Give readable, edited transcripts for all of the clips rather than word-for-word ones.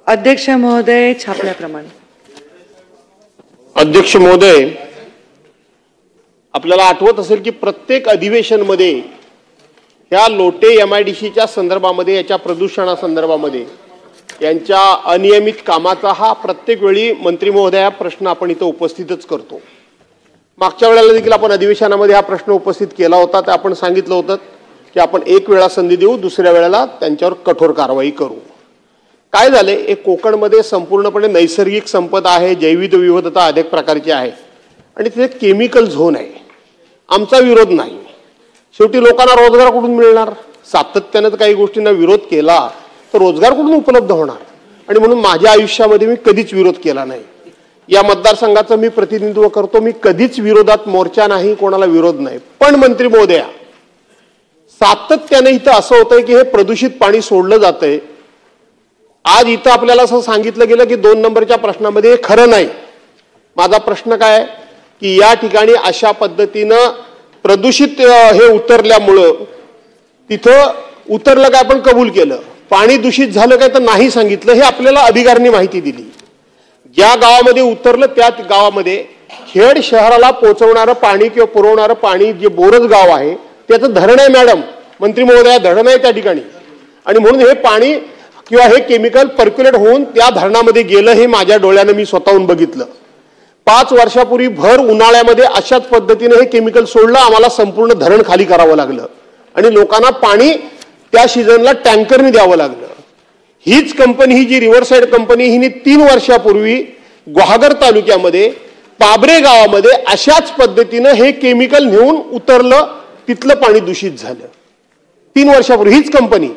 अध्यक्ष महोदय छापल्याप्रमाणे। अध्यक्ष महोदय, आपल्याला आठवत असेल की प्रत्येक अधिवेशन मध्ये या लोटे एमआयडीसीच्या संदर्भामध्ये, याच्या प्रदूषणासंदर्भामध्ये, यांच्या अनियमित कामाचा हा प्रत्येक वेळी मंत्री महोदया प्रश्न आपण इथे उपस्थितच करतो। मागच्या वेळेला देखील आपण अधिवेशनामध्ये हा प्रश्न उपस्थित केला होता। तर आपण सांगितलं होतं की आपण एक वेळा संधी देऊ, दुसऱ्या वेळेला त्यांच्यावर कठोर कारवाई करू। काय झाले, एक कोकणमध्ये संपूर्णपणे नैसर्गिक संपदा आहे, जैवविविधता अनेक प्रकारची आहे आणि तिथे केमिकल झोन आहे। आमचा विरोध नाही, शेवटी लोकांना रोजगार कुठून मिळणार? सातत्याने काही गोष्टींना विरोध केला तर रोजगार कुठून उपलब्ध होणार? आणि म्हणून माझ्या आयुष्यामध्ये मी कधीच विरोध केला नाही। या मतदारसंघाचं मी प्रतिनिधित्व करतो, मी कधीच विरोधात मोर्चा नाही, कोणाला विरोध नाही। पण मंत्री महोदया, सातत्याने इथं असं होतंय की हे प्रदूषित पाणी सोडलं जातंय। आज इथं आपल्याला असं सांगितलं गेलं की 2 नंबरच्या प्रश्नामध्ये हे खरं नाही। माझा प्रश्न काय आहे की या ठिकाणी अशा पद्धतीनं प्रदूषित हे उतरल्यामुळं तिथं उतरलं काय आपण कबूल केलं, पाणी दूषित झालं काय तर नाही सांगितलं। हे आपल्याला अधिकाऱ्यांनी माहिती दिली। ज्या गावामध्ये उतरलं त्या गावामध्ये खेड शहराला पोहोचवणारं पाणी किंवा पुरवणारं पाणी जे बोरज गाव आहे त्याचं धरण आहे मॅडम, मंत्री महोदया, धरण आहे त्या ठिकाणी। आणि म्हणून हे पाणी किंवा हे केमिकल पर्क्युलेट होऊन त्या धरणामध्ये गेलं, हे माझ्या डोळ्याने मी स्वतःहून बघितलं। 5 वर्षापूर्वी भर उन्हाळ्यामध्ये अशाच पद्धतीने हे केमिकल सोडलं, आम्हाला संपूर्ण धरण खाली करावं लागलं आणि लोकांना पाणी त्या सीझनला टँकरने द्यावं लागलं। हीच कंपनी, ही जी रिव्हरसाइड कंपनी, हिने 3 वर्षापूर्वी गुहागर तालुक्यामध्ये पाबरे गावामध्ये अशाच पद्धतीने हे केमिकल नेऊन उतरलं, तिथलं पाणी दूषित झालं 3 वर्षापूर्वी हीच कंपनी।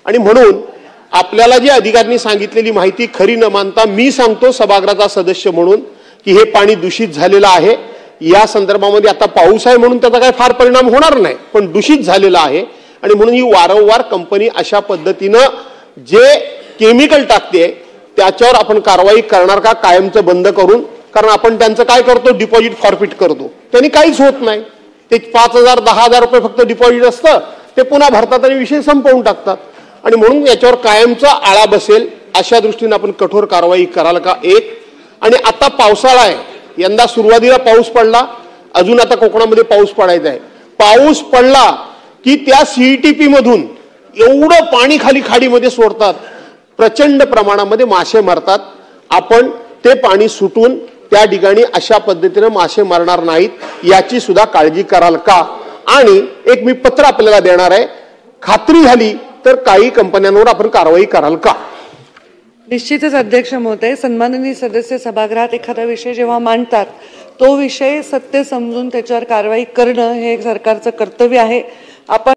आणि म्हणून आपल्याला जी अधिकाऱ्यांनी सांगितलेली माहिती खरी न मानता मी सांगतो सभागृहाचा सदस्य म्हणून की हे पाणी दूषित झालेलं आहे। या संदर्भामध्ये आता पाऊस आहे म्हणून त्याचा काही फार परिणाम होणार नाही, पण दूषित झालेलं आहे। आणि म्हणून ही वारंवार कंपनी अशा पद्धतीनं जे केमिकल टाकते त्याच्यावर आपण कारवाई करणार का, कायमचं बंद करून? कारण आपण त्यांचं काय करतो, डिपॉझिट फॉरफिट करतो, त्यांनी काहीच होत नाही। ते 5,000 10,000 रुपये फक्त डिपॉझिट असतं, ते पुन्हा भरतात आणि विषय संपवून टाकतात। आणि म्हणून याच्यावर कायमचा आळा बसेल अशा दृष्टीने आपण कठोर कारवाई कराल का? एक, आणि आता पावसाळा आहे, यंदा सुरुवातीला पाऊस पडला, अजून आता कोकणामध्ये पाऊस पडायचा आहे। पाऊस पडला की त्या सीईटीपी मधून एवढं पाणी खाली खाडीमध्ये सोडतात, प्रचंड प्रमाणामध्ये मासे मरतात। आपण ते पाणी सुटून त्या ठिकाणी अशा पद्धतीने मासे मरणार नाहीत याची सुद्धा काळजी कराल का? आणि एक मी पत्र आपल्याला देणार आहे, खात्री झाली तर काही कंपन्यांवर आपण कारवाई कराल का? निश्चितच अध्यक्ष महोदय, सन्माननीय सदस्य सभागृहात एखादा विषय जेव्हा मांडतात तो विषय सत्य समजून त्याच्यावर कारवाई करणं हे सरकारचं कर्तव्य आहे। आपण